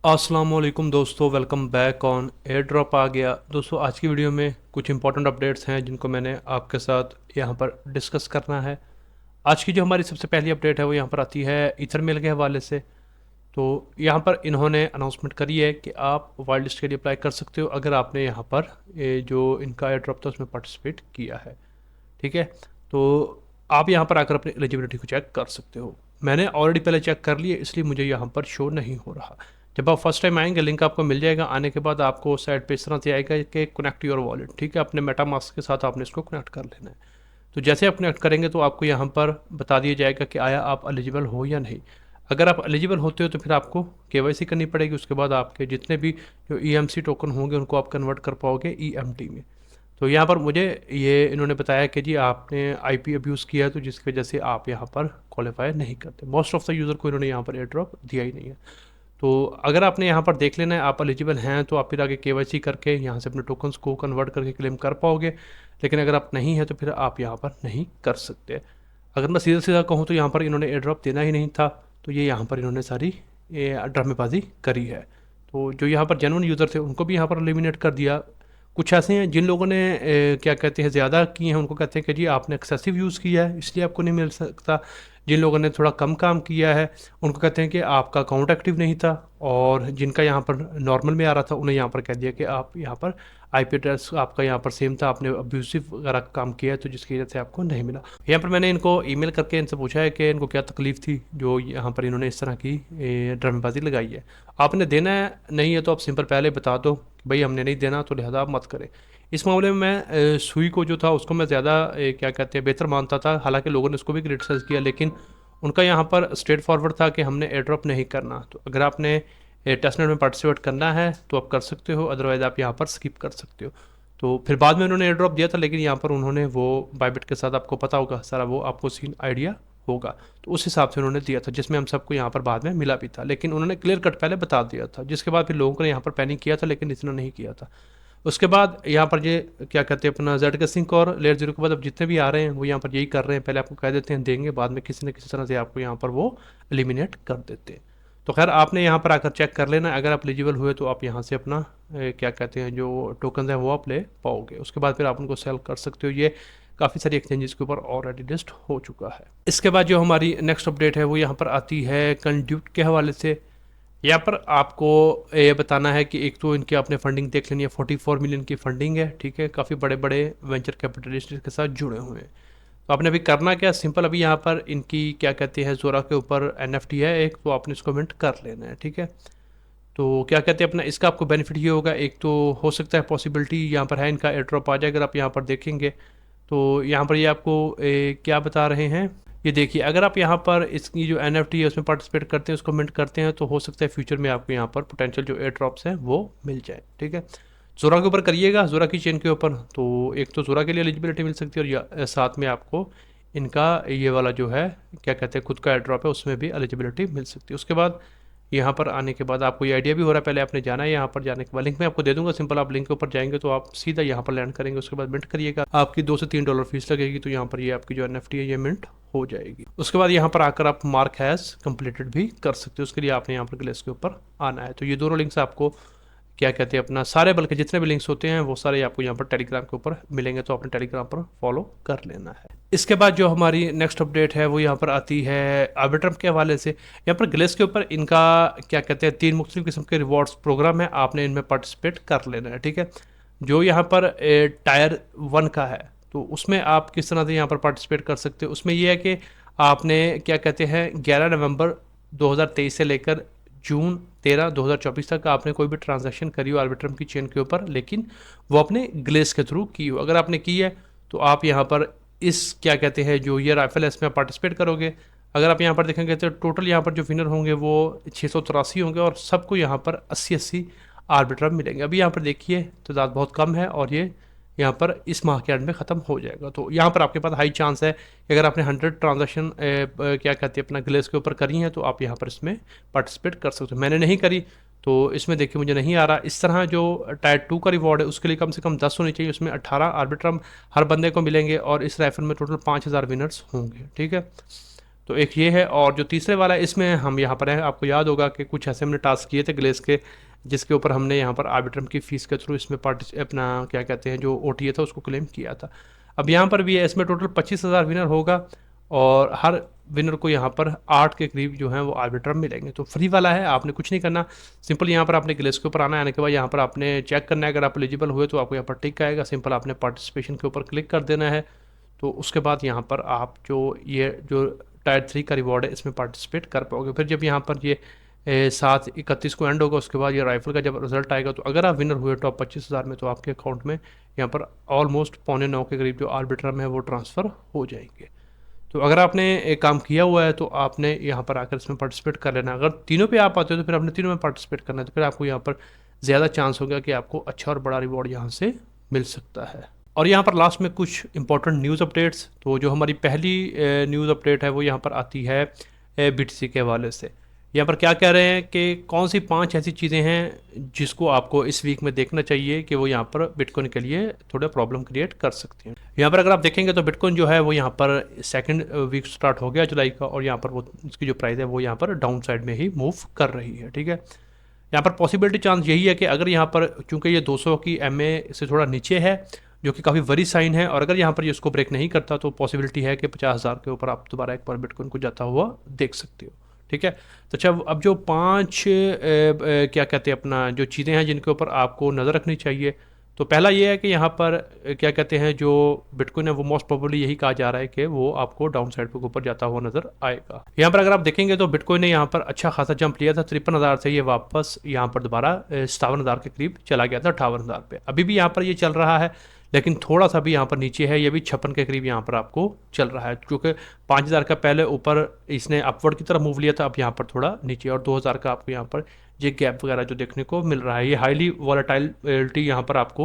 अस्सलाम वालेकुम दोस्तों, welcome back on air drop आ गया। दोस्तों आज की वीडियो में कुछ इंपॉर्टेंट अपडेट्स हैं जिनको मैंने आपके साथ यहाँ पर डिस्कस करना है। आज की जो हमारी सबसे पहली अपडेट है वो यहाँ पर आती है ईथरमेल के हवाले से। तो यहाँ पर इन्होंने अनाउंसमेंट करी है कि आप वाइल्ड लिस्ट के लिए अप्लाई कर सकते हो अगर आपने यहाँ पर जो इनका एयर ड्रॉप था उसमें पार्टिसिपेट किया है। ठीक है, तो आप यहाँ पर आकर अपनी एलिजिबिलिटी को चेक कर सकते हो। मैंने ऑलरेडी पहले चेक कर लिया, इसलिए मुझे यहाँ पर शो नहीं हो रहा। जब आप फर्स्ट टाइम आएंगे लिंक आपको मिल जाएगा। आने के बाद आपको साइड पे इस तरह से आएगा कि कनेक्ट योर वॉलेट। ठीक है, अपने मेटामास्क के साथ आपने इसको कनेक्ट कर लेना है। तो जैसे आप कनेक्ट करेंगे तो आपको यहाँ पर बता दिया जाएगा कि आया आप एलिजिबल हो या नहीं। अगर आप एलिजिबल होते हो तो फिर आपको केवाईसी करनी पड़ेगी। उसके बाद आपके जितने भी जो ईएमसी टोकन होंगे उनको आप कन्वर्ट कर पाओगे ईएमटी में। तो यहाँ पर मुझे ये इन्होंने बताया कि जी आपने आईपी अब्यूज़ किया है, तो जिसकी वजह से आप यहाँ पर क्वालिफाई नहीं करते। मोस्ट ऑफ द यूज़र को इन्होंने यहाँ पर एयर ड्रॉप दिया ही नहीं है। तो अगर आपने यहाँ पर देख लेना है आप एलिजिबल हैं तो आप फिर आगे केवाईसी करके यहाँ से अपने टोकन्स को कन्वर्ट करके क्लेम कर पाओगे। लेकिन अगर आप नहीं हैं तो फिर आप यहाँ पर नहीं कर सकते। अगर मैं सीधा सीधा कहूँ तो यहाँ पर इन्होंने एयर ड्रॉप देना ही नहीं था। तो ये यहाँ पर इन्होंने सारी ड्रामेबाजी करी है। तो जो यहाँ पर जेन्युइन यूज़र थे उनको भी यहाँ पर एलिमिनेट कर दिया। कुछ ऐसे हैं जिन लोगों ने क्या कहते हैं ज़्यादा किए हैं, उनको कहते हैं कि जी आपने एक्सेसिव यूज़ किया है इसलिए आपको नहीं मिल सकता। जिन लोगों ने थोड़ा कम काम किया है उनको कहते हैं कि आपका अकाउंट एक्टिव नहीं था। और जिनका यहाँ पर नॉर्मल में आ रहा था उन्हें यहाँ पर कह दिया कि आप यहाँ पर आईपी एड्रेस आपका यहाँ पर सेम था, आपने अब्यूसिव वगैरह काम किया है तो जिसकी वजह से आपको नहीं मिला। यहाँ पर मैंने इनको ईमेल करके इनसे पूछा है कि इनको क्या तकलीफ़ थी जो यहाँ पर इन्होंने इस तरह की ड्रामेबाजी लगाई है। आपने देना है नहीं है तो आप सिंपल पहले बता दो कि भाई हमने नहीं देना, तो लिहाजा आप मत करें। इस मामले में मैं सुई को जो था उसको मैं ज़्यादा क्या कहते हैं बेहतर मानता था। हालांकि लोगों ने उसको भी क्रिटिसाइज़ किया, लेकिन उनका यहाँ पर स्ट्रेट फॉरवर्ड था कि हमने एयर ड्रॉप नहीं करना। तो अगर आपने टेस्टनेट में पार्टिसिपेट करना है तो आप कर सकते हो, अदरवाइज़ आप यहाँ पर स्किप कर सकते हो। तो फिर बाद में उन्होंने एयर ड्रॉप दिया था, लेकिन यहाँ पर उन्होंने वो बाइबिट के साथ आपको पता होगा सारा, वो आपको सीन आइडिया होगा। तो उस हिसाब से उन्होंने दिया था जिसमें हम सबको यहाँ पर बाद में मिला भी था। लेकिन उन्होंने क्लियर कट पहले बता दिया था, जिसके बाद फिर लोगों ने यहाँ पर पैनिक किया था, लेकिन इतना नहीं किया था। उसके बाद यहाँ पर ये क्या कहते हैं अपना जेड के सिंक और लेयर जीरो के बाद अब जितने भी आ रहे हैं वो यहाँ पर यही कर रहे हैं। पहले आपको कह देते हैं देंगे, बाद में किसी न किसी तरह से आपको यहाँ पर वो एलिमिनेट कर देते हैं। तो खैर आपने यहाँ पर आकर चेक कर लेना। अगर आप एलिजिबल हुए तो आप यहाँ से अपना क्या कहते हैं जो टोकन है वो आप ले पाओगे। उसके बाद फिर आप उनको सेल कर सकते हो। ये काफ़ी सारी एक्सचेंजेस के ऊपर ऑलरेडी लिस्ट हो चुका है। इसके बाद जो हमारी नेक्स्ट अपडेट है वो यहाँ पर आती है कंड्यूट के हवाले से। यहाँ पर आपको ये बताना है कि एक तो इनकी आपने फंडिंग देख लेनी है, 44 मिलियन की फंडिंग है। ठीक है, काफ़ी बड़े बड़े वेंचर कैपिटलिस्ट के साथ जुड़े हुए हैं। तो आपने अभी करना क्या, सिंपल अभी यहाँ पर इनकी क्या कहते हैं जोरा के ऊपर एनएफटी है एक, तो आपने इसको मिंट कर लेना है। ठीक है, तो क्या कहते हैं अपना इसका आपको बेनिफिट ये होगा, एक तो हो सकता है पॉसिबिलिटी यहाँ पर है इनका एयर ड्रॉप आ जाए। अगर आप यहाँ पर देखेंगे तो यहाँ पर ये आपको क्या बता रहे हैं, ये देखिए अगर आप यहाँ पर इसकी जो एनएफटी है उसमें पार्टिसिपेट करते हैं, उसको मिंट करते हैं, तो हो सकता है फ्यूचर में आपको यहाँ पर पोटेंशियल जो एयर ड्रॉप्स हैं वो मिल जाए। ठीक है, जोरा के ऊपर करिएगा, जोरा की चेन के ऊपर, तो एक तो जोरा के लिए एलिजिबिलिटी मिल सकती है और साथ में आपको इनका ये वाला जो है क्या कहते हैं खुद का एयर ड्रॉप है उसमें भी एलिजिबिलिटी मिल सकती है। उसके बाद यहाँ पर आने के बाद आपको ये आइडिया भी हो रहा है, पहले आपने जाना है। यहाँ पर जाने के बाद लिंक में आपको दे दूंगा, सिंपल आप लिंक के ऊपर जाएंगे तो आप सीधा यहाँ पर लैंड करेंगे। उसके बाद मिंट करिएगा, आपकी $2 से $3 फीस लगेगी। तो यहाँ पर ये आपकी जो एनएफटी है ये मिंट हो जाएगी। उसके बाद यहाँ पर आकर आप मार्क हैज़ कंप्लीटेड भी कर सकते हो। उसके लिए आपने यहाँ पर ग्लेस के ऊपर आना है। तो ये दोनों लिंक्स आपको क्या कहते हैं अपना सारे, बल्कि जितने भी लिंक्स होते हैं वो सारे आपको यहाँ पर टेलीग्राम के ऊपर मिलेंगे, तो अपने टेलीग्राम पर फॉलो कर लेना है। इसके बाद जो हमारी नेक्स्ट अपडेट है वो यहाँ पर आती है आर्बिट्रम के हवाले से। यहाँ पर ग्लेस के ऊपर इनका क्या कहते हैं 3 मुख्तलिफ किस्म के रिवॉर्ड्स प्रोग्राम है, आपने इनमें पार्टिसिपेट कर लेना है। ठीक है, जो यहाँ पर टायर 1 का है तो उसमें आप किस तरह से यहाँ पर पार्टिसिपेट कर सकते हो। उसमें यह है कि आपने क्या कहते हैं 11 नवंबर 2023 से लेकर जून 13 2024 तक आपने कोई भी ट्रांजैक्शन करी हो आर्बिट्रम की चेन के ऊपर, लेकिन वो अपने ग्लेस के थ्रू की हो। अगर आपने की है तो आप यहाँ पर इस क्या कहते हैं जो ये राइफल है इसमें पार्टिसिपेट करोगे। अगर आप यहाँ पर देखेंगे तो टोटल यहाँ पर जो विनर होंगे वो 683 होंगे और सबको यहाँ पर 80-80 आर्बिट्रम मिलेंगे। अभी यहाँ पर देखिए तादाद बहुत कम है और ये यहाँ पर इस माह के एंड में ख़त्म हो जाएगा। तो यहाँ पर आपके पास हाई चांस है कि अगर आपने 100 ट्रांजैक्शन क्या कहते हैं अपना ग्लेस के ऊपर करी हैं तो आप यहाँ पर इसमें पार्टिसिपेट कर सकते हो। मैंने नहीं करी तो इसमें देखिए मुझे नहीं आ रहा। इस तरह जो टायर 2 का रिवॉर्ड है उसके लिए कम से कम 10 होनी चाहिए, उसमें 18 आर्बिट्रम हर बंदे को मिलेंगे और इस राइफल में टोटल 5000 विनर्स होंगे। ठीक है, तो एक ये है, और जो तीसरे वाला है इसमें हम यहाँ पर हैं, आपको याद होगा कि कुछ ऐसे हमने टास्क किए थे ग्लेस के, जिसके ऊपर हमने यहाँ पर आर्बिट्रम की फ़ीस के थ्रू इसमें अपना क्या कहते हैं जो OTA था उसको क्लेम किया था। अब यहाँ पर भी है, इसमें टोटल 25,000 विनर होगा और हर विनर को यहाँ पर 8 के करीब जो है वो आर्बिट्रम मिलेंगे। तो फ्री वाला है, आपने कुछ नहीं करना, सिंपल यहाँ पर आपने ग्लेस के ऊपर आना है, आने के बाद यहाँ पर आपने चेक करना है, अगर आप एलिजिबल हुए तो आपको यहाँ पर टिक आएगा, सिंपल आपने पार्टिसिपेशन के ऊपर क्लिक कर देना है। तो उसके बाद यहाँ पर आप जो टायर 3 का रिवॉर्ड है इसमें पार्टिसिपेट कर पाओगे। फिर जब यहाँ पर ये 7/31 को एंड होगा, उसके बाद ये राइफल का जब रिजल्ट आएगा, तो अगर आप विनर हुए टॉप 25,000 में, तो आपके अकाउंट में यहाँ पर ऑलमोस्ट 8:45 के करीब जो आर्बिट्रम है वो ट्रांसफ़र हो जाएंगे। तो अगर आपने एक काम किया हुआ है तो आपने यहाँ पर आकर इसमें पार्टिसिपेट कर लेना। अगर तीनों पे आप आते हो तो फिर आपने तीनों में पार्टिसिपेट करना है, तो फिर आपको यहाँ पर ज़्यादा चांस होगा कि आपको अच्छा और बड़ा रिवॉर्ड यहाँ से मिल सकता है। और यहाँ पर लास्ट में कुछ इंपॉर्टेंट न्यूज़ अपडेट्स, तो जो हमारी पहली न्यूज़ अपडेट है वो यहाँ पर आती है BTC के हवाले से। यहाँ पर क्या कह रहे हैं कि कौन सी 5 ऐसी चीज़ें हैं जिसको आपको इस वीक में देखना चाहिए कि वो यहाँ पर बिटकॉइन के लिए थोड़ा प्रॉब्लम क्रिएट कर सकती हैं। यहाँ पर अगर आप देखेंगे तो बिटकॉइन जो है वो यहाँ पर सेकंड वीक स्टार्ट हो गया जुलाई का, और यहाँ पर वो उसकी जो प्राइस है वो यहाँ पर डाउन साइड में ही मूव कर रही है। ठीक है, यहाँ पर पॉसिबिलिटी चांस यही है कि अगर यहाँ पर चूँकि ये 200 की MA से थोड़ा नीचे है, जो कि काफ़ी वरी साइन है, और अगर यहाँ पर ये उसको ब्रेक नहीं करता तो पॉसिबिलिटी है कि 50,000 के ऊपर आप दोबारा एक बार बिटकॉइन को जाता हुआ देख सकते हो। ठीक है, तो अच्छा अब जो 5 क्या कहते हैं अपना जो चीज़ें हैं जिनके ऊपर आपको नज़र रखनी चाहिए, तो पहला ये है कि यहाँ पर क्या कहते हैं जो बिटकॉइन है वो मोस्ट प्रोबेबली यही कहा जा रहा है कि वो आपको डाउन साइड पे ऊपर जाता हुआ नजर आएगा। यहाँ पर अगर आप देखेंगे तो बिटकॉइन ने यहाँ पर अच्छा खासा जंप लिया था, 53,000 से ये वापस यहाँ पर दोबारा 57,000 के करीब चला गया था 58,000 पे। अभी भी यहाँ पर ये चल रहा है, लेकिन थोड़ा सा भी यहाँ पर नीचे है, ये भी 56 के करीब यहाँ पर आपको चल रहा है, क्योंकि 5,000 का पहले ऊपर इसने अपवर्ड की तरफ मूव लिया था, अब यहाँ पर थोड़ा नीचे, और 2,000 का आपको यहाँ पर ये गैप वगैरह जो देखने को मिल रहा है, ये हाईली वॉलेटाइलिटी यहाँ पर आपको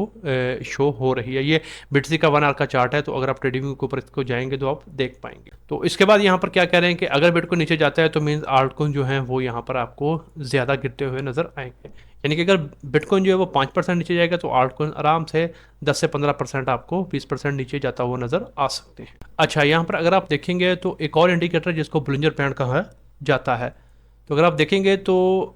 शो हो रही है। ये BTC का 1 आवर का चार्ट है, तो अगर आप ट्रेडिंग के ऊपर इसको जाएंगे तो आप देख पाएंगे। तो इसके बाद यहाँ पर क्या कह रहे हैं कि अगर बिटकॉइन नीचे जाता है तो मीन्स आल्टकॉइन जो है वो यहाँ पर आपको ज़्यादा गिरते हुए नजर आएंगे, यानी कि अगर बिटकॉइन जो है वो 5% नीचे जाएगा तो आल्टकॉइन आराम से 10 से 15% आपको 20% नीचे जाता हुआ नजर आ सकते हैं। अच्छा, यहाँ पर अगर आप देखेंगे तो एक और इंडिकेटर जिसको बुलिंजर बैंड कहा जाता है, तो अगर आप देखेंगे तो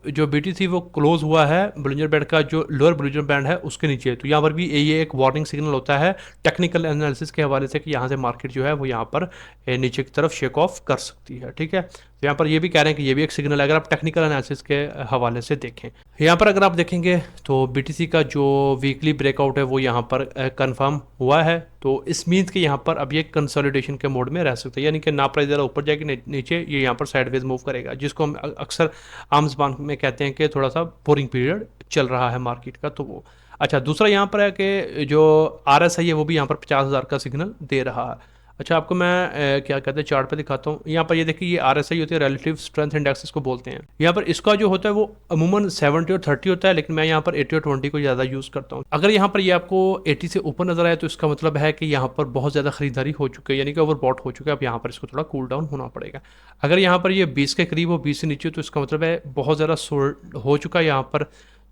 जो BTC वो क्लोज हुआ है बुलिंजर बैंड का, जो लोअर बुलिंजर बैंड है उसके नीचे, तो यहाँ पर भी ये एक वार्निंग सिग्नल होता है टेक्निकल एनालिसिस के हवाले से कि यहाँ से मार्केट जो है वो यहाँ पर नीचे की तरफ शेक ऑफ कर सकती है। ठीक है, तो यहाँ पर ये भी कह रहे हैं कि ये भी एक सिग्नल है अगर आप टेक्निकल एनालिसिस के हवाले से देखें। यहाँ पर अगर आप देखेंगे तो BTC का जो वीकली ब्रेकआउट है वो यहाँ पर कंफर्म हुआ है, तो इस मीन्स कि यहाँ पर अब ये कंसोलिडेशन के मोड में रह सकते हैं, यानी कि ना प्राइस ज़रा ऊपर जाएगी नीचे, ये यहाँ पर साइडवेज मूव करेगा, जिसको हम अक्सर आम ज़बान में कहते हैं कि थोड़ा सा बोरिंग पीरियड चल रहा है मार्केट का। तो वो अच्छा, दूसरा यहाँ पर है कि जो RSI है वो भी यहाँ पर 50,000 का सिग्नल दे रहा है। अच्छा, आपको मैं क्या कहते हैं चार्ट पे दिखाता हूँ। यहाँ पर ये देखिए, ये RSI होती है, रिलेटिव स्ट्रेंथ इंडेक्स इसको बोलते हैं। यहाँ पर इसका जो होता है वो अमूमन 70 और 30 होता है, लेकिन मैं यहाँ पर 80 और 20 को ज़्यादा यूज़ करता हूँ। अगर यहाँ पर ये आपको 80 से ऊपर नजर आए तो इसका मतलब है कि यहाँ पर बहुत ज़्यादा खरीदारी हो चुकी है, यानी कि ओवरबॉट हो चुका है, अब यहाँ पर इसको थोड़ा कूल डाउन होना पड़ेगा। अगर यहाँ पर ये 20 के करीब हो, 20 से नीचे, तो इसका मतलब है बहुत ज़्यादा सोल्ड हो चुका है यहाँ पर,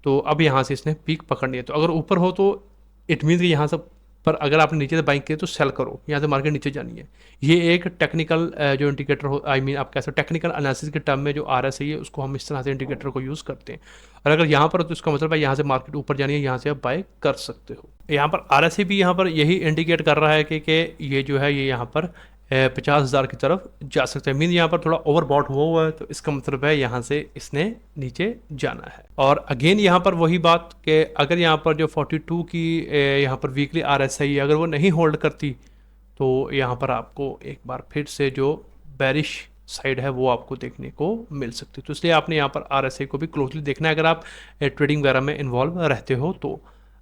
तो अब यहाँ से इसने पीक पकड़नी है। तो अगर ऊपर हो तो इट मीन्स कि यहाँ से, पर अगर आपने नीचे से बाइंग किया तो सेल करो, यहाँ से मार्केट नीचे जानी है। ये एक टेक्निकल जो इंडिकेटर हो, आई मीन आप कह सकते हो टेक्निकल एनालिसिस के टर्म में जो RSI है उसको हम इस तरह से इंडिकेटर को यूज़ करते हैं। और अगर यहाँ पर हो तो इसका मतलब है यहाँ से मार्केट ऊपर जानी है, यहाँ से आप बाय कर सकते हो। यहाँ पर RSI भी यहाँ पर यही इंडिकेट कर रहा है कि ये जो है ये यहाँ पर 50,000 की तरफ जा सकते हैं, मीन यहाँ पर थोड़ा ओवरबॉट हुआ है, तो इसका मतलब है यहाँ से इसने नीचे जाना है। और अगेन यहाँ पर वही बात कि अगर यहाँ पर जो 42 की यहाँ पर वीकली RSI अगर वो नहीं होल्ड करती तो यहाँ पर आपको एक बार फिर से जो बेरिश साइड है वो आपको देखने को मिल सकती है। तो इसलिए आपने यहाँ पर RSI को भी क्लोजली देखना है अगर आप ट्रेडिंग वगैरह में इन्वॉल्व रहते हो। तो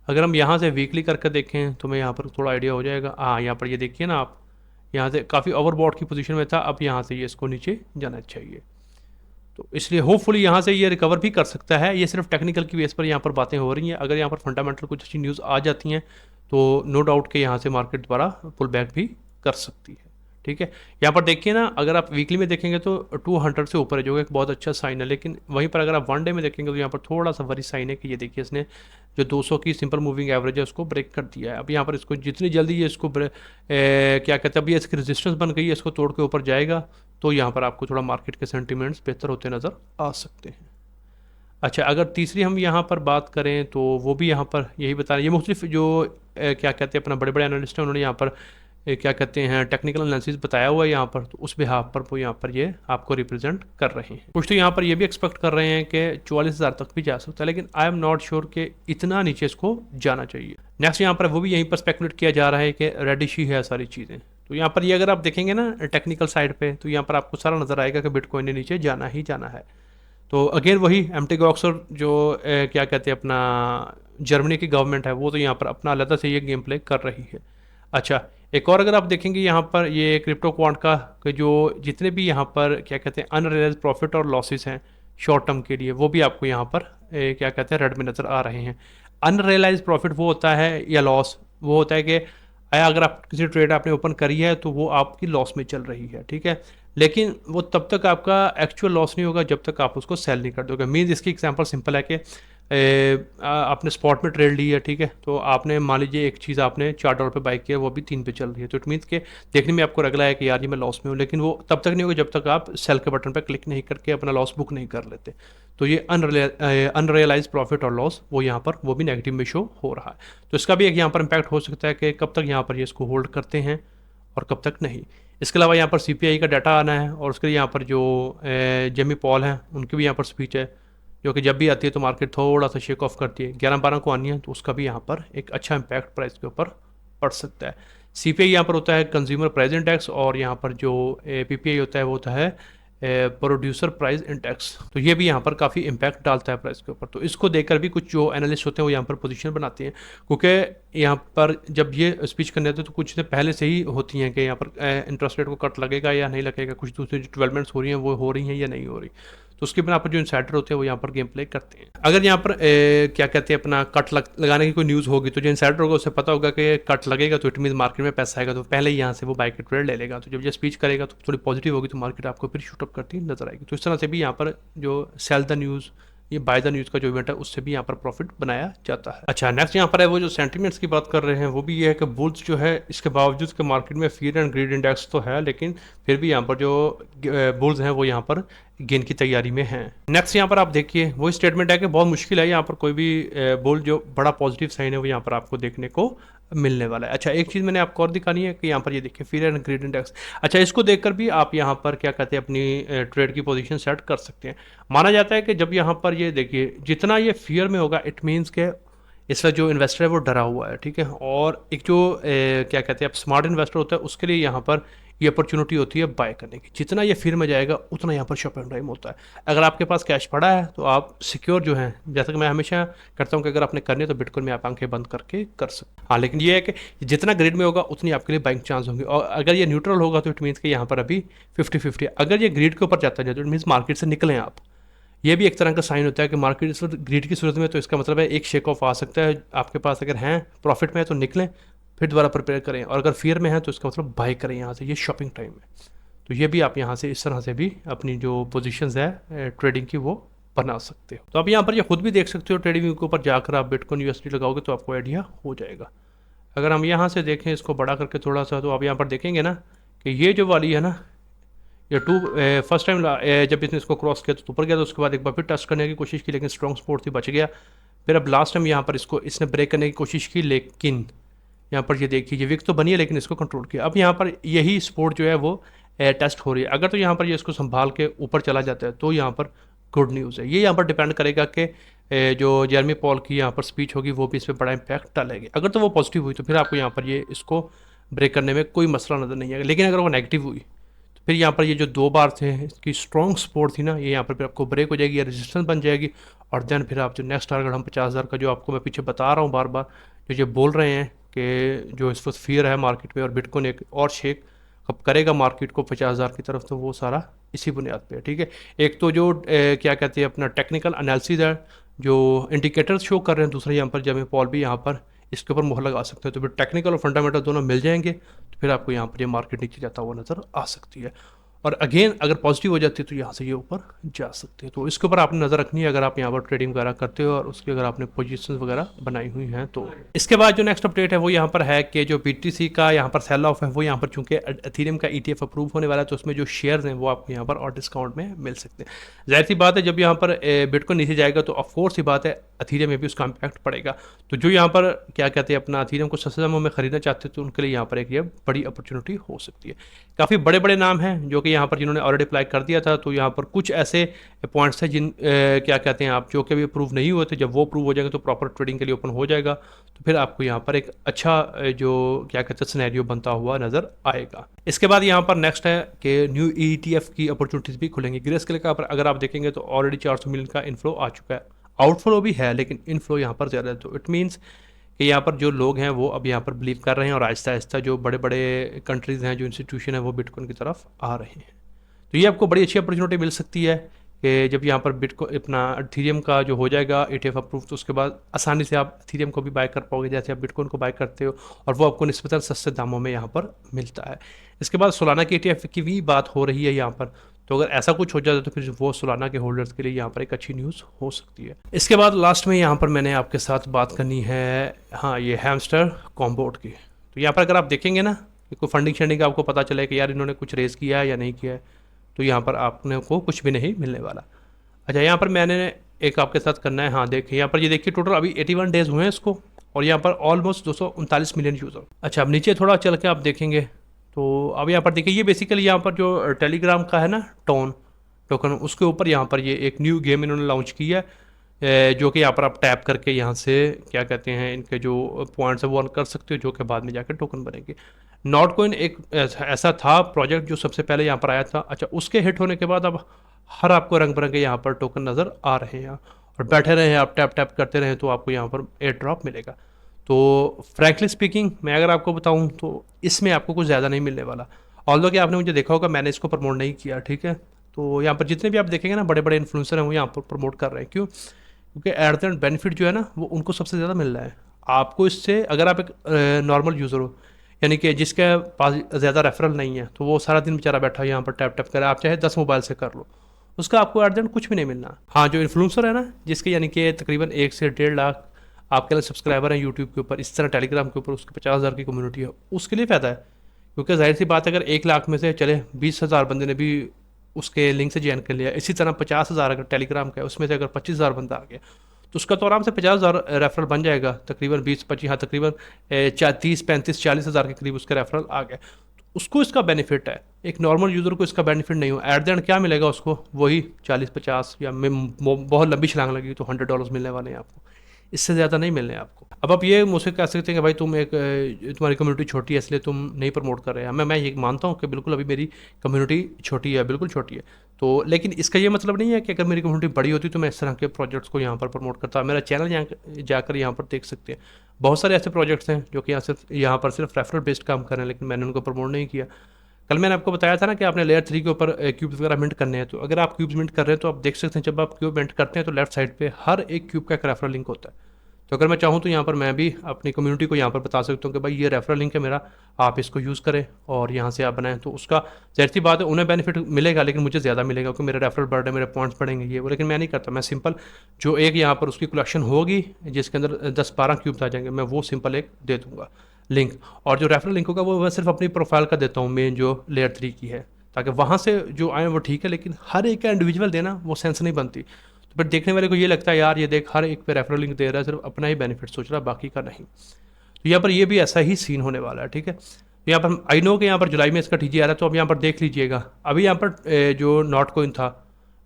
अगर हम यहाँ से वीकली करके देखें तो मैं यहाँ पर थोड़ा आइडिया हो जाएगा। हाँ, यहाँ पर ये देखिए ना आप, यहाँ से काफ़ी ओवरबॉट की पोजीशन में था, अब यहाँ से ये इसको नीचे जाना चाहिए, तो इसलिए होपफुली यहाँ से ये रिकवर भी कर सकता है। ये सिर्फ टेक्निकल की बेस पर यहाँ पर बातें हो रही हैं, अगर यहाँ पर फंडामेंटल कुछ अच्छी न्यूज़ आ जाती हैं तो नो डाउट कि यहाँ से मार्केट दोबारा पुल बैक भी कर सकती है। ठीक है, यहाँ पर देखिए ना, अगर आप वीकली में देखेंगे तो 200 से ऊपर है, जो एक बहुत अच्छा साइन है, लेकिन वहीं पर अगर आप 1 डे में देखेंगे तो यहाँ पर थोड़ा सा वरी साइन है कि ये देखिए इसने जो 200 की सिंपल मूविंग एवरेज है उसको ब्रेक कर दिया है। अब यहाँ पर इसको जितनी जल्दी ये इसको क्या कहते हैं, अब ये इसकी रेजिस्टेंस बन गई है, इसको तोड़ के ऊपर जाएगा तो यहाँ पर आपको थोड़ा मार्केट के सेंटिमेंट्स बेहतर होते नज़र आ सकते हैं। अच्छा, अगर तीसरी हम यहाँ पर बात करें तो वो भी यहाँ पर यही बता रहे हैं, ये मुख्तलिफ जो क्या कहते हैं अपना बड़े बड़े एनालिस्ट हैं, उन्होंने यहाँ पर क्या कहते हैं टेक्निकल एनालिसिस बताया हुआ है यहाँ पर, तो उस बिहाफ पर वो यहाँ पर ये आपको रिप्रेजेंट कर रहे हैं। कुछ तो यहाँ पर ये भी एक्सपेक्ट कर रहे हैं कि 44,000 तक भी जा सकता है, लेकिन आई एम नॉट श्योर कि इतना नीचे इसको जाना चाहिए। नेक्स्ट यहाँ पर वो भी यहीं पर स्पेकुलेट किया जा रहा है कि रेडिश ही है सारी चीज़ें। तो यहाँ पर ये अगर आप देखेंगे ना टेक्निकल साइड पे, तो यहाँ पर आपको सारा नज़र आएगा कि बिटकॉइन ने नीचे जाना ही जाना है। तो अगेन वही एमटी गॉक्सर जो क्या कहते हैं अपना जर्मनी की गवर्नमेंट है, वो तो यहाँ पर अपना अलग से ये गेम प्ले कर रही है। अच्छा, एक और अगर आप देखेंगे यहाँ पर ये क्रिप्टो क्वांट का कि जो जितने भी यहाँ पर क्या कहते हैं अनरियलाइज प्रॉफिट और लॉसेस हैं शॉर्ट टर्म के लिए, वो भी आपको यहाँ पर क्या कहते हैं रेड में नज़र आ रहे हैं। अनरियलाइज प्रॉफिट वो होता है या लॉस वो होता है कि अगर आप किसी ट्रेड आपने ओपन करी है तो वो आपकी लॉस में चल रही है, ठीक है, लेकिन वो तब तक आपका एक्चुअल लॉस नहीं होगा जब तक आप उसको सेल नहीं कर दोगे। मीन्स इसकी एग्जांपल सिंपल है कि आपने स्पॉट में ट्रेड ली है, ठीक है, तो आपने मान लीजिए एक चीज़ आपने $4 पे बाई किया, वो भी 3 पे चल रही है, तो इट मीन्स के देखने में आपको लग रहा है कि यार ये मैं लॉस में हूँ, लेकिन वो तब तक नहीं होगा जब तक आप सेल के बटन पर क्लिक नहीं करके अपना लॉस बुक नहीं कर लेते। तो ये अनरियलाइज प्रॉफिट और लॉस वो यहाँ पर वो भी नेगेटिव में शो हो रहा है। तो इसका भी एक यहाँ पर इम्पैक्ट हो सकता है कि कब तक यहाँ पर ये इसको होल्ड करते हैं और कब तक नहीं। इसके अलावा यहाँ पर सीपीआई का डाटा आना है, और उसके लिए यहाँ पर जो जेमी पॉल हैं उनकी भी यहाँ पर स्पीच है, जो कि जब भी आती है तो मार्केट थोड़ा सा शेक ऑफ करती है। 11-12 को आनी है, तो उसका भी यहाँ पर एक अच्छा इम्पैक्ट प्राइस के ऊपर पड़ सकता है। सीपीआई यहाँ पर होता है कंज्यूमर प्राइस इंडेक्स, और यहाँ पर जो पीपीआई होता है वो होता है प्रोड्यूसर प्राइस इंडेक्स। तो ये भी यहाँ पर काफ़ी इम्पैक्ट डालता है प्राइस के ऊपर। तो इसको देखकर भी कुछ जो एनालिस्ट होते हैं वो यहाँ पर पोजीशन बनाते हैं, क्योंकि यहाँ पर जब ये स्पीच करने आते हैं तो कुछ दिन पहले से ही होती हैं कि यहाँ पर इंटरेस्ट रेट को कट लगेगा या नहीं लगेगा, कुछ दूसरी जो डेवलपमेंट्स हो रही हैं वो हो रही हैं या नहीं हो रही। तो उसके बिना पर जो इनसाइडर होते हैं वो यहाँ पर गेम प्ले करते हैं। अगर यहाँ पर क्या कहते हैं अपना कट लगाने की कोई न्यूज़ होगी, तो जो इनसाइडर होगा उसे पता होगा कि कट लगेगा, तो इट मीन मार्केट में पैसा आएगा, तो पहले ही यहाँ से वो बाई के ट्रेड ले लेगा। तो जब ये स्पीच करेगा तो थोड़ी पॉजिटिव होगी, तो मार्केट आपको फिर शूटअप करती नजर आएगी। तो इस तरह से भी यहाँ पर जो सेल द न्यूज़, ये बाय द न्यूज़ का जो इवेंट है उससे भी यहाँ पर प्रॉफिट बनाया जाता है। अच्छा, नेक्स्ट यहाँ पर है वो जो सेंटीमेंट्स की बात कर रहे हैं, वो भी ये है कि बुल्स जो है इसके बावजूद कि मार्केट में फियर एंड ग्रीड इंडेक्स तो है, लेकिन फिर भी यहाँ पर जो बुल्स हैं वो यहाँ पर गेन की तैयारी में हैं। नेक्स्ट यहाँ पर आप देखिए वही स्टेटमेंट है कि बहुत मुश्किल है यहाँ पर कोई भी बुल जो बड़ा पॉजिटिव साइन है वो यहाँ पर आपको देखने को मिलने वाला है। अच्छा, एक चीज़ मैंने आपको और दिखानी है कि यहाँ पर ये देखिए फियर एंड ग्रीड इंडेक्स। अच्छा, इसको देखकर भी आप यहाँ पर क्या कहते हैं अपनी ट्रेड की पोजीशन सेट कर सकते हैं। माना जाता है कि जब यहाँ पर ये देखिए जितना ये फियर में होगा, इट मीन्स के इसका जो इन्वेस्टर है वो डरा हुआ है, ठीक है, और एक जो क्या कहते हैं आप स्मार्ट इन्वेस्टर होता है उसके लिए यहाँ पर ये अपॉर्चुनिटी होती है बाय करने की। जितना ये फिर में जाएगा उतना यहाँ पर शॉप एंड टाइम होता है। अगर आपके पास कैश पड़ा है तो आप सिक्योर जो है, जैसा कि मैं हमेशा करता हूँ कि अगर आपने करनी है तो बिटकॉइन में आप आंखें बंद करके कर सकते। हाँ, लेकिन ये है कि जितना ग्रेड में होगा उतनी आपके लिए बाइंग चांस होंगे, और अगर ये न्यूट्रल होगा तो इट मीन्स कि यहाँ पर अभी 50-50 है। अगर ये ग्रीड के ऊपर जाता है तो इट मीन्स मार्केट से निकलें आप। ये भी एक तरह का साइन होता है कि मार्केट इस वक्त ग्रीड की सूरत में, तो इसका मतलब है एक शेक ऑफ आ सकता है आपके पास। अगर हैं प्रॉफिट में है तो निकलें, फिर दोबारा प्रिपेयर करें, और अगर फियर में है तो इसका मतलब बाय करें यहाँ से, ये शॉपिंग टाइम है। तो ये भी आप यहाँ से इस तरह से भी अपनी जो पोजीशंस है ट्रेडिंग की वो बना सकते हो। तो आप यहाँ पर ये खुद भी देख सकते हो, ट्रेडिंग के ऊपर जाकर आप बिटकॉइन यूएसडी लगाओगे तो आपको आइडिया हो जाएगा। अगर हम यहाँ से देखें इसको बड़ा करके थोड़ा सा, तो आप यहाँ पर देखेंगे ना कि ये जो वाली है ना, ये फर्स्ट टाइम जब इसने इसको क्रॉस किया तो ऊपर गया, तो उसके बाद एक बार फिर टच करने की कोशिश की, लेकिन स्ट्रॉन्ग सपोर्ट थी, बच गया। फिर अब लास्ट टाइम यहाँ पर इसको इसने ब्रेक करने की कोशिश की, लेकिन यहाँ पर ये देखिए ये विक तो बनी है लेकिन इसको कंट्रोल किया। अब यहाँ पर यही सपोर्ट जो है वो टेस्ट हो रही है। अगर तो यहाँ पर ये इसको संभाल के ऊपर चला जाता है तो यहाँ पर गुड न्यूज़ है। ये यहाँ पर डिपेंड करेगा कि जो जेरमी पॉल की यहाँ पर स्पीच होगी वो भी इस पर बड़ा इम्पैक्ट डालेगी। अगर तो वो पॉजिटिव हुई तो फिर आपको यहाँ पर ये इसको ब्रेक करने में कोई मसला नज़र नहीं आएगा, लेकिन अगर वो नेगेटिव हुई तो फिर यहाँ पर ये जो 2 बार थे इसकी स्ट्रॉन्ग सपोर्ट थी ना, ये यहाँ पर फिर आपको ब्रेक हो जाएगी या रेजिस्टेंस बन जाएगी, और देन फिर आप जो नेक्स्ट टारगेट हम 50,000 का जो आपको मैं पीछे बता रहा हूँ बार बार, जो ये बोल रहे हैं कि जो इस वक्त फियर है मार्केट में और बिटकॉइन एक और शेक कब करेगा मार्केट को 50,000 की तरफ, तो वो सारा इसी बुनियाद पे है, ठीक है। एक तो जो क्या कहते हैं अपना टेक्निकल एनालिसिस है, जो इंडिकेटर्स शो कर रहे हैं, दूसरा यहाँ पर जेमी पॉल भी यहाँ पर इसके ऊपर मुहर लगा सकते हैं। तो फिर टेक्निकल और फंडामेंटल दोनों मिल जाएंगे तो फिर आपको यहाँ पर ये मार्केट नीचे जाता हुआ नज़र आ सकती है। और अगेन अगर पॉजिटिव हो जाती है तो यहाँ से ये ऊपर जा सकते हैं। तो इसके ऊपर आपने नज़र रखनी है अगर आप यहाँ पर ट्रेडिंग वगैरह करते हो और उसकी अगर आपने पोजीशन वगैरह बनाई हुई हैं तो। इसके बाद जो नेक्स्ट अपडेट है वो यहाँ पर है कि जो BTC का यहाँ पर सेल ऑफ है वो यहाँ पर चूंकि एथेरियम का ETF अप्रूव होने वाला है तो उसमें जो शेयर्स हैं वो आपको यहाँ पर और डिस्काउंट में मिल सकते हैं। जाहिर सी बात है जब यहाँ पर बिटकॉइन नीचे जाएगा तो ऑफकोर्स ही बात है एथेरियम में भी उसका इम्पैक्ट पड़ेगा। तो जो यहाँ पर क्या कहते हैं अपना एथेरियम को सस्ते दामों में खरीदना चाहते हैं तो उनके लिए यहाँ पर एक ये बड़ी अपॉर्चुनिटी हो सकती है। काफ़ी बड़े बड़े नाम हैं जो कि यहाँ पर जिन्होंने ऑलरेडी अप्लाई कर दिया था। तो यहाँ पर कुछ ऐसे पॉइंट्स हैं जिन क्या कहते हैं आप जो कि अभी अप्रूव नहीं हुए थे, जब वो अप्रूव हो जाएंगे तो प्रॉपर ट्रेडिंग के लिए ओपन हो जाएगा। तो फिर आपको यहाँ पर एक अच्छा जो क्या कहते हैं सिनेरियो बनता हुआ नज़र आएगा। इसके बाद यहाँ पर नेक्स्ट है कि न्यू ETF की अपॉर्चुनिटीज़ भी खुलेंगी। ग्रेस्केल का अगर आप देखेंगे तो ऑलरेडी 400 मिलियन का इनफ्लो आ चुका है। आउटफ्लो भी है लेकिन इनफ्लो यहाँ पर ज़्यादा है। तो इट मीन्स कि यहाँ पर जो लोग हैं वो अब यहाँ पर बिलीव कर रहे हैं और आहिस्ता आहिस्ता जो बड़े बड़े कंट्रीज़ हैं, जो इंस्टीट्यूशन है, वो बिटकॉइन की तरफ आ रहे हैं। तो ये आपको बड़ी अच्छी अपॉर्चुनिटी मिल सकती है कि जब यहाँ पर बिटकॉइन अपना एथेरियम का जो हो जाएगा ETF अप्रूव तो उसके बाद आसानी से आप एथेरियम को भी बाय कर पाओगे जैसे आप बिटकॉइन को बाय करते हो और वो आपको निस्बतन सस्ते दामों में यहाँ पर मिलता है। इसके बाद सोलाना की ETF की भी बात हो रही है यहाँ पर। तो अगर ऐसा कुछ हो जाता है तो फिर वो सोलाना के होल्डर्स के लिए यहाँ पर एक अच्छी न्यूज़ हो सकती है। इसके बाद लास्ट में यहाँ पर मैंने आपके साथ बात करनी है हाँ ये हैमस्टर कॉम्बोट की। तो यहाँ पर अगर आप देखेंगे ना कि कोई फंडिंग शंडिंग आपको पता चले कि यार इन्होंने कुछ रेज़ किया है या नहीं किया है तो यहाँ पर आपने को कुछ भी नहीं मिलने वाला। अच्छा यहाँ पर मैंने एक आपके साथ करना है। हाँ देखिए यहाँ पर ये देखिए टोटल अभी 81 डेज़ हुए हैं इसको और यहाँ पर ऑलमोस्ट 239 मिलियन यूज़र। अच्छा अब नीचे थोड़ा चल के आप देखेंगे तो अब यहाँ पर देखिए ये बेसिकली यहाँ पर जो टेलीग्राम का है ना टोन टोकन उसके ऊपर यहाँ पर ये एक न्यू गेम इन्होंने लॉन्च की है जो कि यहाँ पर आप टैप करके यहाँ से क्या कहते हैं इनके जो पॉइंट्स है वो अर्न कर सकते हो जो कि बाद में जाकर टोकन बनेंगे। नॉट कॉइन एक ऐसा था प्रोजेक्ट जो सबसे पहले यहाँ पर आया था। अच्छा उसके हिट होने के बाद अब हर आपको रंग बिरंगे यहाँ पर टोकन नज़र आ रहे हैं और बैठे रहे आप टैप टैप करते रहे तो आपको यहाँ पर एयर ड्रॉप मिलेगा। तो फ्रैंकली स्पीकिंग मैं अगर आपको बताऊँ तो इसमें आपको कुछ ज़्यादा नहीं मिलने वाला। ऑल्दो कि आपने मुझे देखा होगा मैंने इसको प्रमोट नहीं किया, ठीक है। तो यहाँ पर जितने भी आप देखेंगे ना बड़े बड़े इन्फ्लुएंसर हैं वो यहाँ पर प्रमोट कर रहे हैं। क्यों? क्योंकि एट द एंड बेनिफिट जो है ना वो उनको सबसे ज़्यादा मिल रहा है। आपको इससे अगर आप एक नॉर्मल यूज़र हो यानी कि जिसके पास ज़्यादा रेफरल नहीं है तो वो सारा दिन बेचारा बैठा यहाँ पर टैप टैप करे, आप चाहे 10 मोबाइल से कर लो, उसका आपको एट द एंड कुछ भी नहीं मिलना। हाँ जो इन्फ्लुएंसर है ना जिसके यानी कि तकरीबन 1 से 1.5 लाख आपके लिए सब्सक्राइबर हैं यूट्यूब के ऊपर, इस तरह टेलीग्राम के ऊपर उसके 50,000 की कम्युनिटी है, उसके लिए फ़ायदा है। क्योंकि जाहिर सी बात है अगर 1 लाख में से चले 20,000 बंदे ने भी उसके लिंक से ज्वाइन कर लिया, इसी तरह 50,000 अगर टेलीग्राम का है उसमें से अगर 25,000 बंदा आ गया तो उसका तो आराम से 50,000 रेफरल बन जाएगा। तकरीबन 20-25 हाँ तकरीबन 30-35-40,000 के करीब उसका रेफरल आ गया। तो उसको इसका बेनिफिट है, एक नॉर्मल यूज़र को इसका बेनिफिट नहीं हो। एट द एंड क्या मिलेगा उसको? वही 40-50 या बहुत लंबी छलांग लगी तो $100 मिलने वाले हैं आपको, इससे ज़्यादा नहीं मिलने आपको। अब आप ये मुझसे कह सकते हैं कि भाई तुम एक तुम्हारी कम्युनिटी छोटी है इसलिए तुम नहीं प्रमोट कर रहे हैं। मैं ये मानता हूँ कि बिल्कुल अभी मेरी कम्युनिटी छोटी है, बिल्कुल छोटी है। तो लेकिन इसका ये मतलब नहीं है कि अगर मेरी कम्युनिटी बड़ी होती तो मैं इस तरह के प्रोजेक्ट्स को यहाँ पर प्रमोट करता। मेरा चैनल यहाँ जाकर यहाँ पर देख सकते हैं बहुत सारे ऐसे प्रोजेक्ट्स हैं जो कि यहाँ पर सिर्फ रेफरल बेस्ड काम कर रहे हैं लेकिन मैंने उनको प्रमोट नहीं किया। कल मैंने आपको बताया था ना कि आपने लेयर 3 के ऊपर क्यूब्स वगैरह मिंट करने हैं। तो अगर आप क्यूब्स मिंट कर रहे हैं तो आप देख सकते हैं जब आप क्यूब मिंट करते हैं तो लेफ्ट साइड पे हर एक क्यूब का एक रेफरल लिंक होता है। तो अगर मैं चाहूँ तो यहाँ पर मैं भी अपनी कम्युनिटी को यहाँ पर बता सकता हूँ कि भाई ये रेफरल लिंक है मेरा, आप इसको यूज़ करें और यहाँ से आप बनाएं। तो उसका जाहिर सी बात है उन्हें बेनिफिट मिलेगा लेकिन मुझे ज़्यादा मिलेगा क्योंकि मेरा रेफरल बढ़ रहा है, मेरे पॉइंट्स बढ़ेंगे ये वो। लेकिन मैं नहीं करता, मैं सिंपल जो एक यहाँ पर उसकी कलेक्शन होगी जिसके अंदर 10-12 क्यूब्स आ जाएंगे मैं वो सिंपल एक दे दूँगा लिंक, और जो रेफरल लिंक होगा वो मैं सिर्फ अपनी प्रोफाइल का देता हूँ मेन जो लेयर 3 की है, ताकि वहाँ से जो आए वो ठीक है लेकिन हर एक का इंडिविजुअल देना वो सेंस नहीं बनती। तो फिर देखने वाले को ये लगता है यार ये देख हर एक पे रेफरल लिंक दे रहा है, सिर्फ अपना ही बेनिफिट सोच रहा है बाकी का नहीं। तो यहाँ पर ये भी ऐसा ही सीन होने वाला है, ठीक है। तो यहाँ पर आई नो कि यहाँ पर जुलाई में इसका TG आ रहा है तो अब यहाँ पर देख लीजिएगा। अभी यहाँ पर जो नॉट कॉइन था,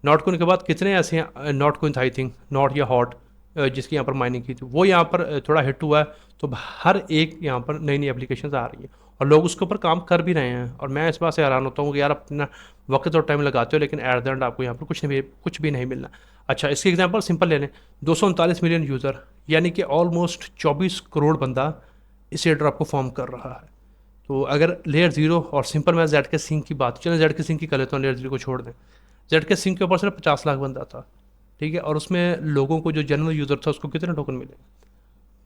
नॉट कॉइन के बाद कितने ऐसे हैं नॉट कॉइन था आई थिंक नॉट या हॉट जिसकी यहाँ पर माइनिंग की थी वो यहाँ पर थोड़ा हिट हुआ है। तो हर एक यहाँ पर नई नई एप्लीकेशन आ रही हैं और लोग उसके ऊपर काम कर भी रहे हैं और मैं इस बात से हैरान होता हूँ कि यार अपना वक्त और टाइम लगाते हो लेकिन एट द एंड आपको यहाँ पर कुछ भी नहीं मिलना। अच्छा इसकी एग्जांपल सिंपल ले लें, 239 मिलियन यूज़र यानी कि ऑलमोस्ट 24 करोड़ बंदा इस एयर ड्रॉप को फॉर्म कर रहा है। तो अगर लेयर 0 और सिंपल मैं जेड के सिंह की बात, चलें जेड के सिंह की कर लेता हूँ, लेयर 0 को छोड़ दें। जेड के सिंह के ऊपर सिर्फ 50 लाख बंदा था, ठीक है, और उसमें लोगों को जो जनरल यूज़र था उसको कितने टोकन मिले?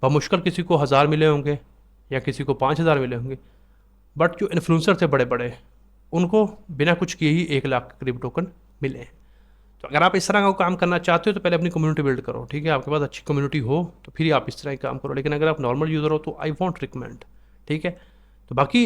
बमुश्किल किसी को 1000 मिले होंगे या किसी को 5000 मिले होंगे। बट जो इन्फ्लुएंसर थे बड़े बड़े उनको बिना कुछ किए ही 1 लाख के करीब टोकन मिले हैं। तो अगर आप इस तरह का काम करना चाहते हो तो पहले अपनी कम्युनिटी बिल्ड करो, ठीक है, आपके पास अच्छी कम्युनिटी हो तो फिर आप इस तरह के काम करो। लेकिन अगर आप नॉर्मल यूज़र हो तो आई वॉन्ट रिकमेंड, ठीक है। तो बाकी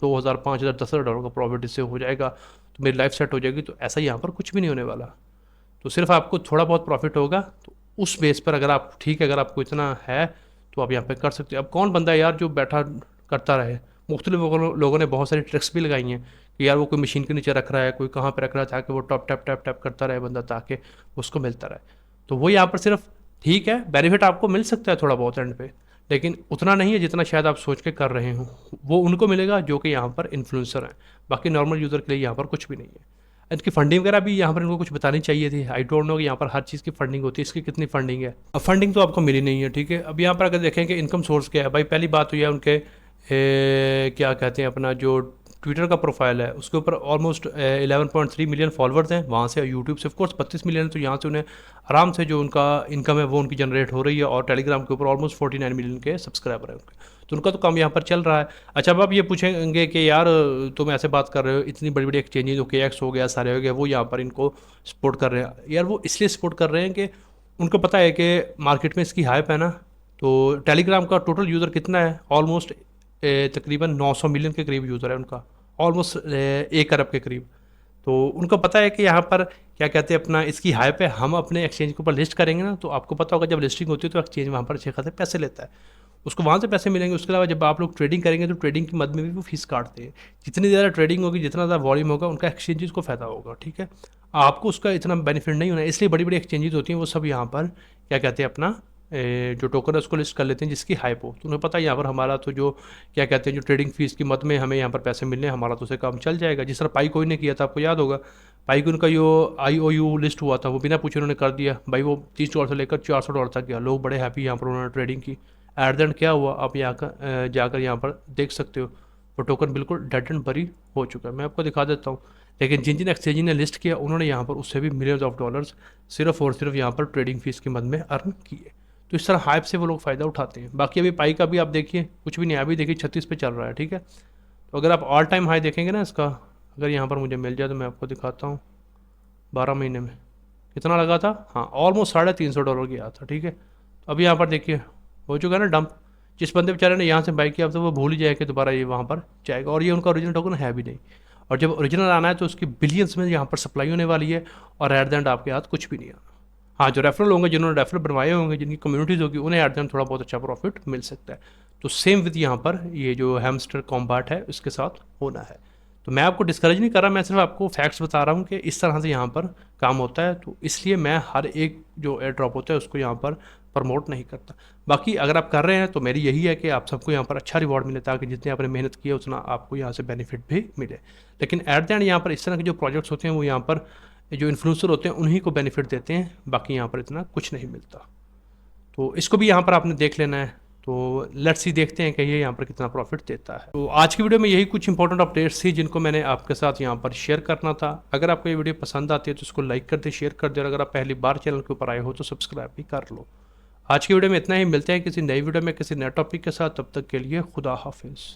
2,000 5,000 10,000 डॉलर का प्रॉफिट इससे हो जाएगा तो मेरी लाइफ सेट हो जाएगी, तो ऐसा यहाँ पर कुछ भी नहीं होने वाला। तो सिर्फ आपको थोड़ा बहुत प्रॉफिट होगा, तो उस बेस पर अगर आप, ठीक है, अगर आपको इतना है तो आप यहाँ पे कर सकते हो। अब कौन बंदा है यार जो बैठा करता रहे। मुख्तलिफ लोगों ने बहुत सारी ट्रिक्स भी लगाई हैं कि यार वो कोई मशीन के नीचे रख रहा है, कोई कहाँ पे रख रहा है, ताकि वो टॉप टैप टैप टैप करता रहे बंदा, ताकि उसको मिलता रहे। तो वो यहाँ पर सिर्फ, ठीक है, बेनिफिट आपको मिल सकता है थोड़ा बहुत एंड पे, लेकिन उतना नहीं है जितना शायद आप सोच के कर रहे हो। वो उनको मिलेगा जो कि यहाँ पर इन्फ्लुएंसर हैं। बाकी नॉर्मल यूज़र के लिए यहाँ पर कुछ भी नहीं है। इनकी फंडिंग वगैरह भी यहाँ पर इनको कुछ बतानी चाहिए थी। आई डोंट नो कि यहाँ पर हर चीज़ की फंडिंग होती है, इसकी कितनी फंडिंग है। अब फंडिंग तो आपको मिली नहीं है, ठीक है। अब यहाँ पर अगर देखें कि इनकम सोर्स क्या है, भाई पहली बात तो यह है उनके क्या कहते हैं, अपना जो ट्विटर का प्रोफाइल है उसके ऊपर ऑलमोस्ट 11.3 मिलियन फॉलोअर्स हैं। वहाँ से यूट्यूब से ऑफकोर्स 32 मिलियन, तो यहाँ से उन्हें आराम से जो उनका इनकम है वो उनकी जनरेट हो रही है। और टेलीग्राम के ऊपर ऑलमोस्ट 49 मिलियन के सब्सक्राइबर हैं उनके, तो उनका तो काम यहाँ पर चल रहा है। अच्छा, अब आप ये पूछेंगे कि यार तुम ऐसे बात कर रहे हो, इतनी बड़ी बड़ी एक्सचेंजेस हो, KX हो गया, सारे हो गया, वो यहाँ पर इनको सपोर्ट कर रहे हैं। यार वो इसलिए सपोर्ट कर रहे हैं कि उनको पता है कि मार्केट में इसकी हाइप है ना। तो टेलीग्राम का टोटल यूज़र कितना है, ऑलमोस्ट तकरीबन 900 मिलियन के करीब यूज़र है उनका, ऑलमोस्ट 1 अरब के करीब। तो उनको पता है कि यहाँ पर क्या कहते हैं, अपना इसकी हाइप है, हम अपने एक्सचेंज के ऊपर लिस्ट करेंगे ना, तो आपको पता होगा जब लिस्टिंग होती है तो एक्सचेंज वहाँ पर अच्छे खासे पैसे लेता है, उसको वहाँ से पैसे मिलेंगे। उसके अलावा जब आप लोग ट्रेडिंग करेंगे तो ट्रेडिंग की मद में भी वो फीस काटते हैं। जितनी ज़्यादा ट्रेडिंग होगी, जितना ज़्यादा वॉल्यूम होगा, उनका एक्सचेंजेस को फ़ायदा होगा, ठीक है। आपको उसका इतना बेनिफिट नहीं होना, इसलिए बड़ी बड़ी एक्सचेंजेस होती हैं वो सब यहाँ पर क्या कहते हैं, अपना जो टोकन है उसको लिस्ट कर लेते हैं जिसकी हाइप हो। तो उन्हें पता है यहाँ पर हमारा तो जो क्या कहते हैं, जो ट्रेडिंग फीस की मद में हमें यहाँ पर पैसे मिलने, हमारा तो उसे काम चल जाएगा। जिस तरह पाई कोई ने किया था, आपको याद होगा, पाई कोइन का जो IOU लिस्ट हुआ था वो बिना पूछे उन्होंने कर दिया भाई, वो $30 से लेकर $400 तक गया। लोग बड़े हैप्पी, यहाँ पर उन्होंने ट्रेडिंग की। एट द एंड क्या हुआ, आप यहाँ का जाकर यहाँ पर देख सकते हो, वो टोकन बिल्कुल डेड एंड बरी हो चुका है। मैं आपको दिखा देता हूँ। लेकिन जिन जिन एक्सचेंज ने लिस्ट किया उन्होंने यहाँ पर उससे भी मिलियंस ऑफ डॉलर्स सिर्फ और सिर्फ यहाँ पर ट्रेडिंग फीस की मद में अर्न किए। तो इस तरह हाइप से वो लोग फ़ायदा उठाते हैं। बाकी अभी पाई का भी आप देखिए, कुछ भी नहीं, अभी देखिए 36 पे चल रहा है, ठीक है। तो अगर आप ऑल टाइम हाई देखेंगे ना इसका, अगर यहाँ पर मुझे मिल जाए तो मैं आपको दिखाता हूँ। 12 महीने में कितना लगा था, हाँ, ऑलमोस्ट $350 गया था, ठीक है। तो अभी यहाँ पर देखिए हो चुका है ना डंप। जिस बंदे बेचारे ने यहाँ से बाई किया, अब तो वो भूल ही जाए कि दोबारा ये वहाँ पर जाएगा। और ये उनका ओरिजिनल टोकन है भी नहीं। और जब ओरिजिनल आना है तो उसकी बिलियंस में यहाँ पर सप्लाई होने वाली है, और एट द एंड आपके हाथ कुछ भी नहीं आना। हाँ, जो रेफरल होंगे, जिन्होंने रेफरल बनवाए होंगे, जिनकी कम्युनिटीज़ होगी, उन्हें एट द एंड थोड़ा बहुत अच्छा प्रॉफिट मिल सकता है। तो सेम विद यहाँ पर ये जो हैमस्टर कॉम्बैट है उसके साथ होना है। तो मैं आपको डिस्करेज नहीं कर रहा, मैं सिर्फ आपको फैक्ट्स बता रहा हूँ कि इस तरह से यहाँ पर काम होता है। तो इसलिए मैं हर एक जो एयर ड्रॉप होता है उसको यहाँ पर प्रमोट नहीं करता। बाकी अगर आप कर रहे हैं तो मेरी यही है कि आप सबको यहाँ पर अच्छा रिवॉर्ड मिले, ताकि जितने आपने मेहनत की है उतना आपको यहाँ से बेनिफिट भी मिले। लेकिन एट द एंड यहाँ पर इस तरह के जो प्रोजेक्ट्स होते हैं वो यहाँ पर जो इन्फ्लुएंसर होते हैं उन्हीं को बेनिफिट देते हैं, बाकी यहाँ पर इतना कुछ नहीं मिलता। तो इसको भी यहाँ पर आपने देख लेना है। तो लेट्स सी, देखते हैं कि ये यहाँ पर कितना प्रॉफिट देता है। तो आज की वीडियो में यही कुछ इंपॉर्टेंट अपडेट्स थी जिनको मैंने आपके साथ यहाँ पर शेयर करना था। अगर आपको ये वीडियो पसंद आती है तो इसको लाइक कर दे, शेयर कर दे, और अगर आप पहली बार चैनल के ऊपर आए हो तो सब्सक्राइब भी कर लो। आज की वीडियो में इतना ही, मिलते हैं किसी नई वीडियो में किसी नए टॉपिक के साथ। तब तक के लिए खुदा हाफिज़।